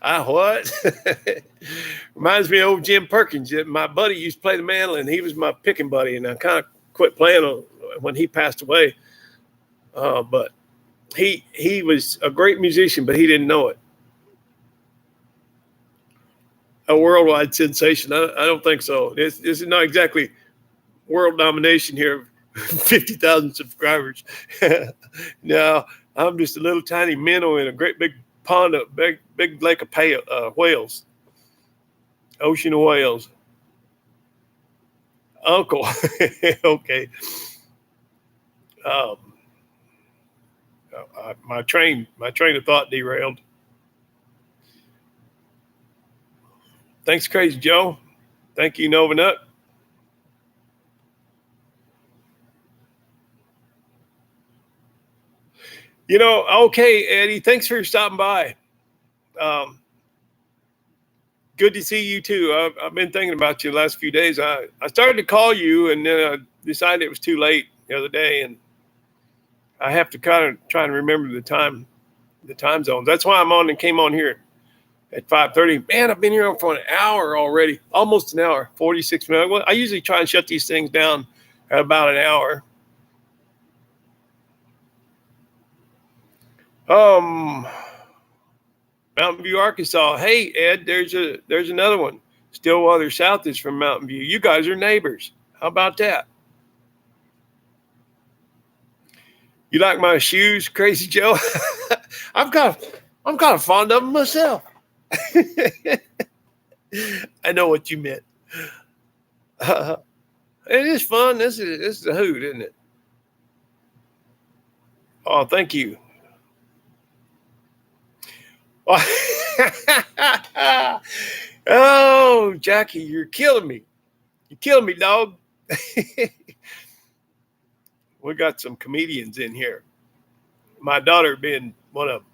I what? Reminds me of old Jim Perkins. My buddy used to play the mandolin. He was my picking buddy, and I kind of quit playing when he passed away. But he was a great musician, but he didn't know it. A worldwide sensation? I don't think so. This is not exactly world domination here. 50,000 subscribers. No, I'm just a little tiny minnow in a great big pond, a big lake of whales, ocean of whales. Uncle. Okay. My train of thought derailed. Thanks, Crazy Joe. Thank you, Nova Nut. Okay, Eddie, thanks for stopping by. Um, Good to see you too. I've been thinking about you the last few days. I started to call you, and then I decided it was too late the other day, and I have to kind of try and remember the time zones. That's why I'm on and came on here at 5:30. Man, I've been here for an hour already, almost an hour, 46 minutes. Well, I usually try and shut these things down at about an hour. Um, Mountain View, Arkansas. Hey, Ed, there's another one. Stillwater South is from Mountain View. You guys are neighbors. How about that? You like my shoes, Crazy Joe? I'm kind of fond of them myself. I know what you meant. It is fun. This is a hoot, isn't it? Oh, thank you. Oh, Jackie, you're killing me. You're killing me, dog. We got some comedians in here. My daughter being one of them.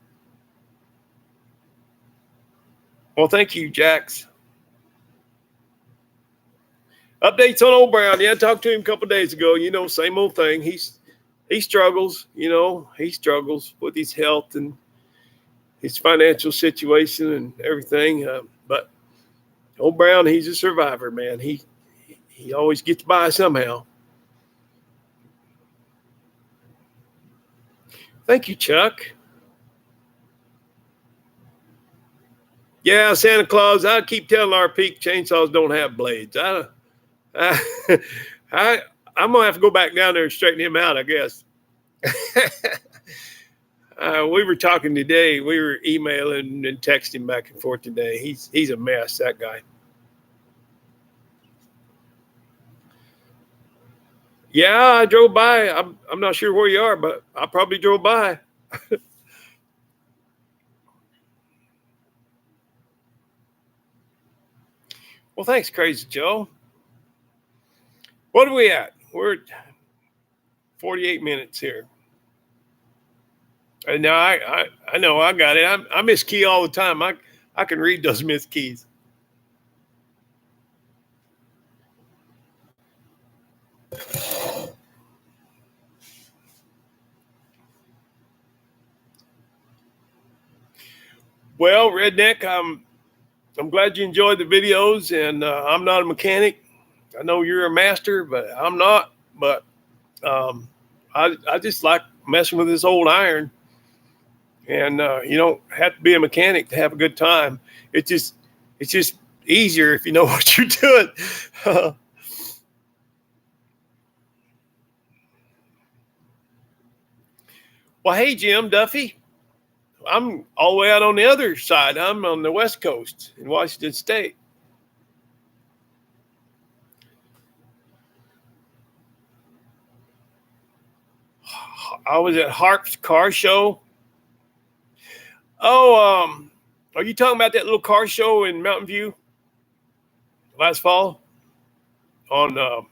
Well, thank you, Jax. Updates on Old Brown. Yeah, I talked to him a couple of days ago. Same old thing. He struggles. He struggles with his health and his financial situation and everything. But Old Brown, he's a survivor, man. He always gets by somehow. Thank you, Chuck. Yeah, Santa Claus. I keep telling our peak chainsaws don't have blades. I'm gonna have to go back down there and straighten him out, I guess. We were talking today. We were emailing and texting back and forth today. He's a mess, that guy. Yeah, I drove by. I'm not sure where you are, but I probably drove by. Well, thanks, Crazy Joe. What are we at? We're at 48 minutes here. And now I know I got it. I miss key all the time. I can read those miss keys. Well, Redneck, I'm glad you enjoyed the videos, and I'm not a mechanic. I know you're a master, but I'm not. But I just like messing with this old iron, and you don't have to be a mechanic to have a good time. It's just easier if you know what you're doing. Well, hey, Jim Duffy. I'm all the way out on the other side. I'm on the West Coast in Washington State. I was at Harp's car show. Oh, are you talking about that little car show in Mountain View last fall on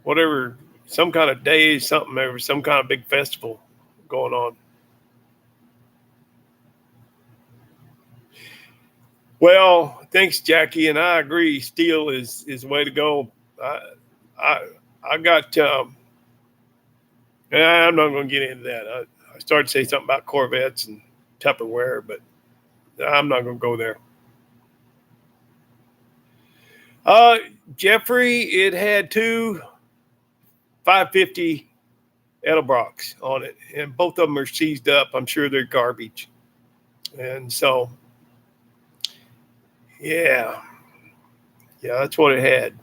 whatever, some kind of day, something, there was some kind of big festival going on. Well, thanks, Jackie, and I agree. Steel is the way to go. I got. I'm not going to get into that. I started to say something about Corvettes and Tupperware, but I'm not going to go there. Jeffrey, it had two 550 Edelbrocks on it, and both of them are seized up. I'm sure they're garbage. And so, yeah, that's what it had.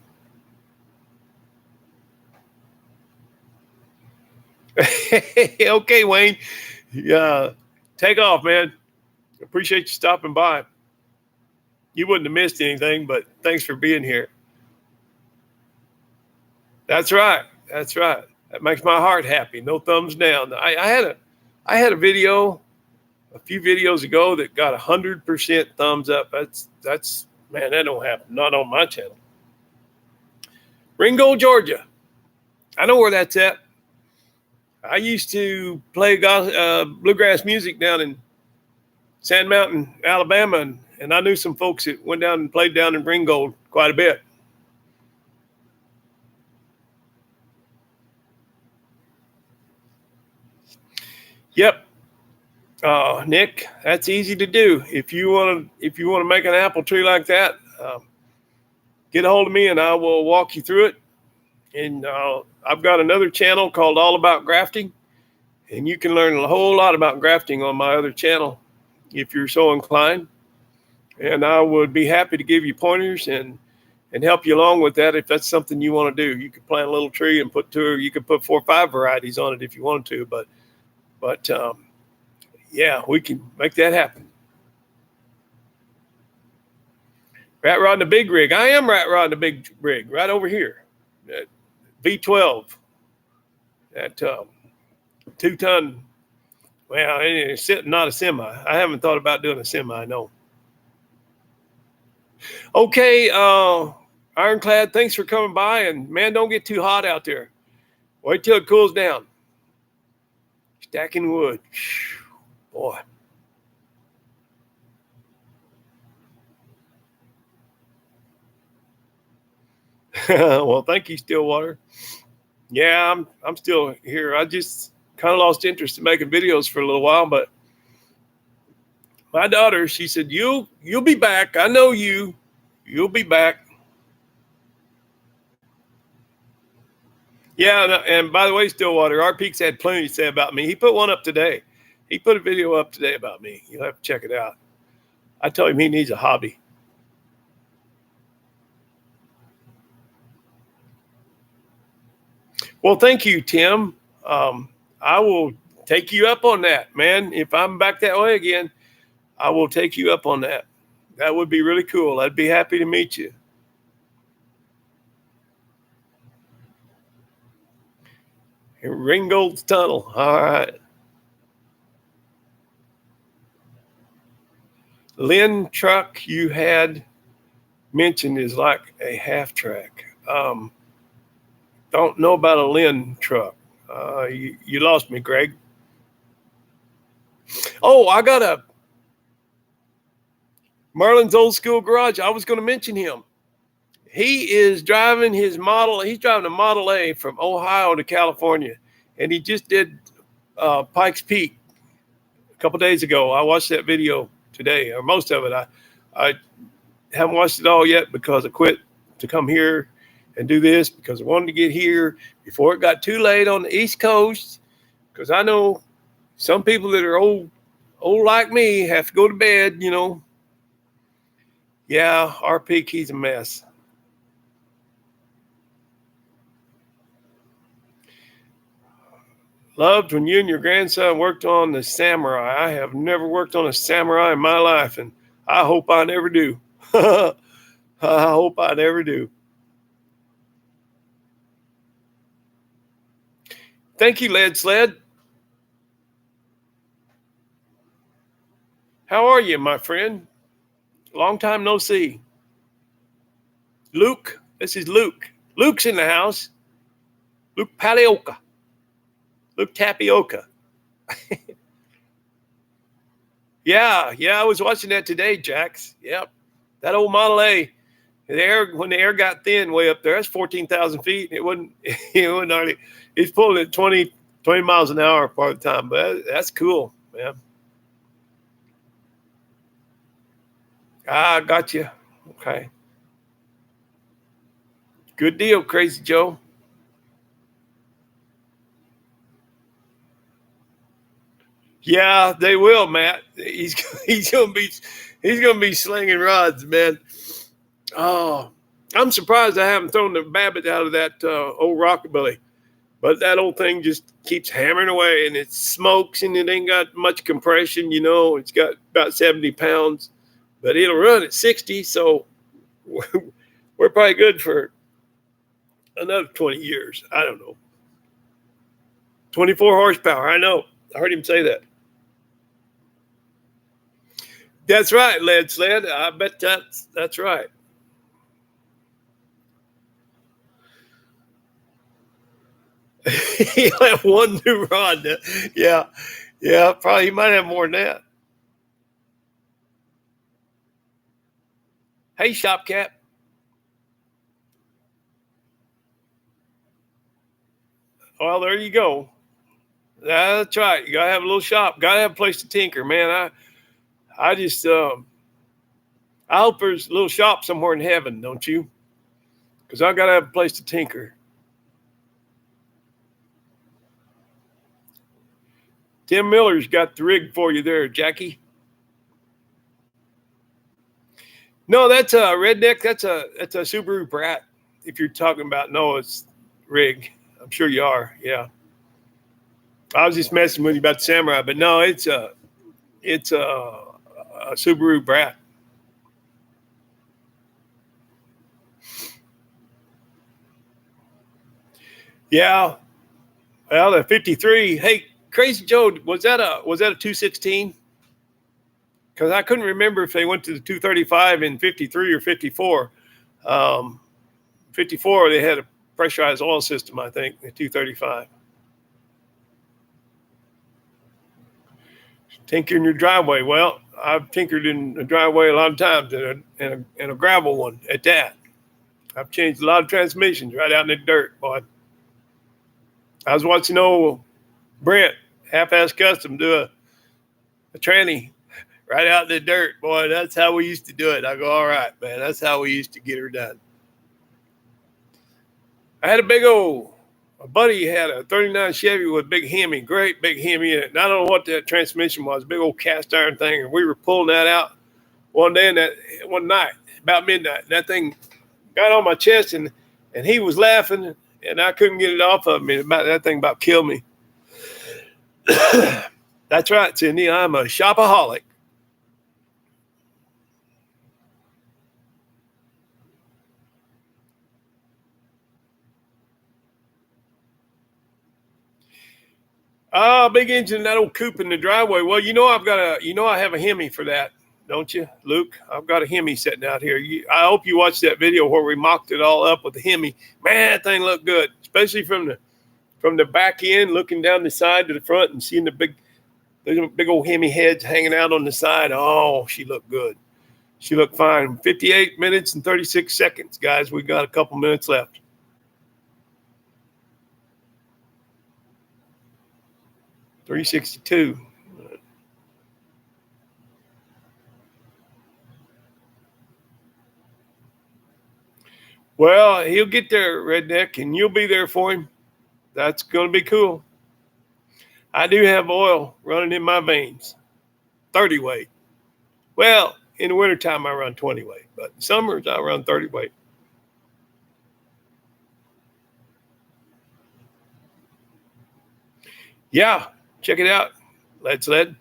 Okay, Wayne. Yeah, take off, man. Appreciate you stopping by. You wouldn't have missed anything, but thanks for being here. That's right. That's right. That makes my heart happy. No thumbs down. I had a video a few videos ago that got 100% thumbs up. That's man, that don't happen. Not on my channel. Ringo, Georgia. I know where that's at. I used to play bluegrass music down in Sand Mountain, Alabama, and I knew some folks that went down and played down in Ringgold quite a bit. Yep, Nick, that's easy to do. If you want to make an apple tree like that, get a hold of me and I will walk you through it. And I've got another channel called All About Grafting, and you can learn a whole lot about grafting on my other channel if you're so inclined. And I would be happy to give you pointers and help you along with that if that's something you want to do. You could plant a little tree and you could put 4 or 5 varieties on it if you wanted to, but yeah, we can make that happen. Rat Rod in the Big Rig. I am Rat Rod in the Big Rig, right over here. That V12. That 2-ton. Well, it's not a semi. I haven't thought about doing a semi, no. Okay, Ironclad, thanks for coming by. And, man, don't get too hot out there. Wait till it cools down. Stacking wood. Boy. Well, thank you, Stillwater. Yeah, I'm still here. I just kind of lost interest in making videos for a little while, but my daughter, she said, you'll be back. I know you'll be back. Yeah, and by the way, Stillwater, our Peaks had plenty to say about me. He put one up today. He put a video up today about me. You'll have to check it out. I told him he needs a hobby. Well, thank you, Tim. I will take you up on that, man. If I'm back that way again, I will take you up on that. That would be really cool. I'd be happy to meet you. Ringgold's Tunnel. All right. Lynn truck you had mentioned is like a half track. Don't know about a Lynn truck. You lost me, Greg. Oh, I got a Marlin's Old School Garage. I was going to mention him. He is driving his model. He's driving a Model A from Ohio to California, and he just did Pikes Peak a couple days ago. I watched that video today, or most of it. I haven't watched it all yet because I quit to come here and do this because I wanted to get here before it got too late on the East Coast. Because I know some people that are old like me have to go to bed, you know. Yeah, our Peak, he's a mess. Loved when you and your grandson worked on the Samurai. I have never worked on a Samurai in my life, and I hope I never do. I hope I never do. Thank you, Lead Sled. How are you, my friend? Long time no see. Luke, this is Luke. Luke's in the house. Luke Palioka. Luke Tapioca. Yeah, I was watching that today, Jax. Yep. That old Model A. When the air got thin way up there, that's 14,000 feet. It wasn't hardly, it's pulling at 20 miles an hour part of the time, but that's cool, man. I got you. Okay. Good deal, Crazy Joe. Yeah, they will, Matt. He's gonna be slinging rods, man. Oh, I'm surprised I haven't thrown the Babbitt out of that old rockabilly, but that old thing just keeps hammering away, and it smokes, and it ain't got much compression. You know, it's got about 70 pounds, but it'll run at 60. So we're probably good for another 20 years. I don't know. 24 horsepower. I know. I heard him say that. That's right, Lead Sled. I bet that's right. He had one new rod. Yeah. Yeah. Probably he might have more than that. Hey, Shop Cat. Well, there you go. That's right. You gotta have a little shop. Gotta have a place to tinker, man. I just I hope there's a little shop somewhere in heaven, don't you? Because I gotta have a place to tinker. Tim Miller's got the rig for you there, Jackie. No, that's a redneck. That's a Subaru Brat. If you're talking about Noah's rig, I'm sure you are. Yeah. I was just messing with you about the Samurai, but no, it's a Subaru Brat. Yeah. Well, the 53. Hey, Crazy Joe, was that a 216? Because I couldn't remember if they went to the 235 in 53 or 54. 54, they had a pressurized oil system, I think, the 235. Tinker in your driveway. Well, I've tinkered in a driveway a lot of times, and a gravel one at that. I've changed a lot of transmissions right out in the dirt, boy. I was watching old Brent, half-ass custom, do a tranny right out in the dirt, boy. That's how we used to do it. I go, all right, man. That's how we used to get her done. I had a buddy had a 39 Chevy with a big Hemi, great big Hemi in it. And I don't know what that transmission was, big old cast iron thing. And we were pulling that out one day one night, about midnight. And that thing got on my chest, and he was laughing, and I couldn't get it off of me. That thing about killed me. That's right, Cindy. I'm a shopaholic. Big engine, that old coupe in the driveway. Well, I have a Hemi for that, don't you, Luke? I've got a Hemi sitting out here. I hope you watched that video where we mocked it all up with the Hemi. Man, that thing looked good, especially from the back end, looking down the side to the front and seeing the big old Hemi heads hanging out on the side. Oh, she looked good. She looked fine. 58 minutes and 36 seconds, guys. We got a couple minutes left. $362. Well, he'll get there, Redneck, and you'll be there for him. That's going to be cool. I do have oil running in my veins. 30 weight. Well, in the wintertime, I run 20 weight, but in summers, I run 30 weight. Yeah, check it out. Let's Lead.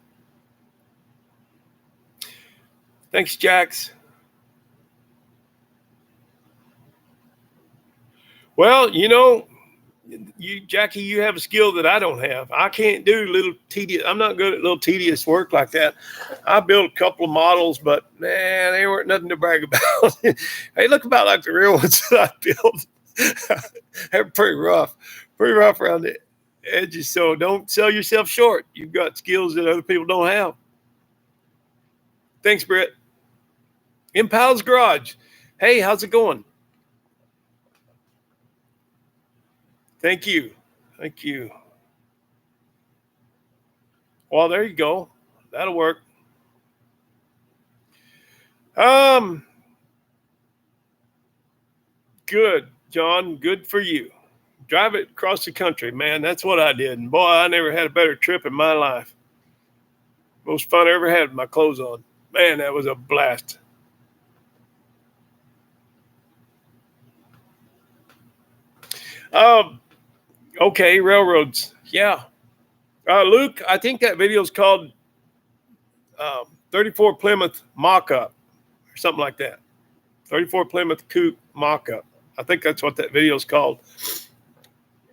Thanks, Jax. Well, Jackie, you have a skill that I don't have. I can't do little tedious. I'm not good at little tedious work like that. I built a couple of models, but man, they weren't nothing to brag about. They look about like the real ones that I built. They're pretty rough around the edges. So don't sell yourself short. You've got skills that other people don't have. Thanks, Brett. Impal's Garage. Hey, how's it going? Thank you. Well, there you go. That'll work. Good, John. Good for you. Drive it across the country, man. That's what I did. And boy, I never had a better trip in my life. Most fun I ever had with my clothes on. Man, that was a blast. Okay, railroads. Yeah. Luke, I think that video is called 34 Plymouth Mock-Up or something like that. 34 Plymouth Coupe Mock-Up. I think that's what that video is called.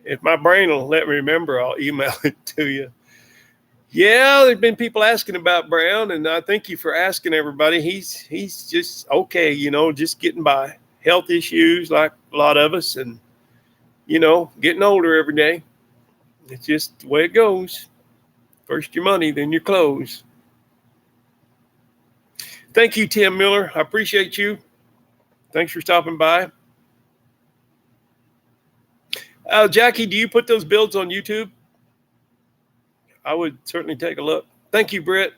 If my brain will let me remember, I'll email it to you. Yeah, there's been people asking about Brown, and I thank you for asking, everybody. He's just okay, just getting by. Health issues like a lot of us, and, getting older every day. It's just the way it goes. First your money, then your clothes. Thank you, Tim Miller. I appreciate you. Thanks for stopping by. Jackie, do you put those builds on YouTube? I would certainly take a look. Thank you, Brett.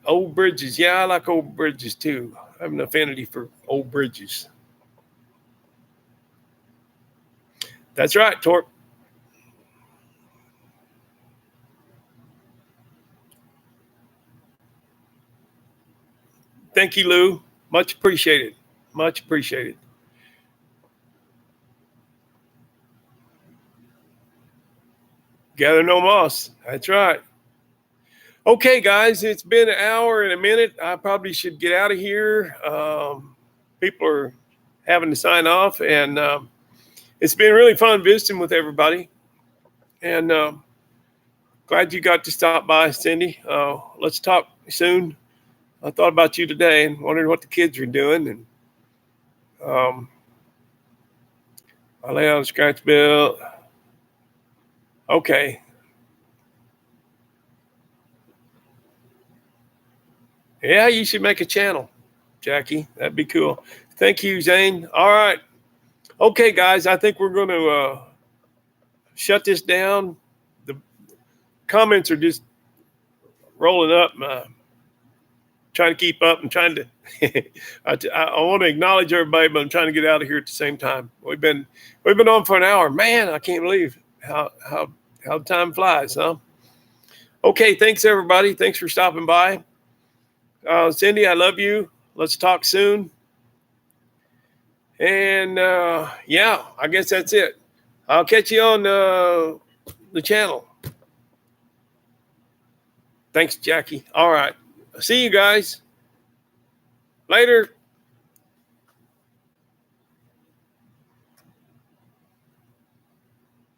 Old bridges. Yeah, I like old bridges too. I have an affinity for old bridges. That's right, Torp. Thank you, Lou. Much appreciated. Much appreciated. Gather no moss. That's right. Okay, guys, it's been an hour and a minute. I probably should get out of here. People are having to sign off, and it's been really fun visiting with everybody. And glad you got to stop by, Cindy. Let's talk soon. I thought about you today and wondered what the kids are doing. And I lay on a scratch bill. Okay. Yeah, you should make a channel, Jackie. That'd be cool. Thank you, Zane. All right. Okay, guys, I think we're going to shut this down. The comments are just rolling up. Trying to keep up and trying to I want to acknowledge everybody, but I'm trying to get out of here at the same time. We've been on for an hour. Man, I can't believe how time flies, huh? Okay, thanks everybody. Thanks for stopping by. Cindy, I love you. Let's talk soon. And yeah, I guess that's it. I'll catch you on the channel. Thanks, Jackie. All right. See you guys later.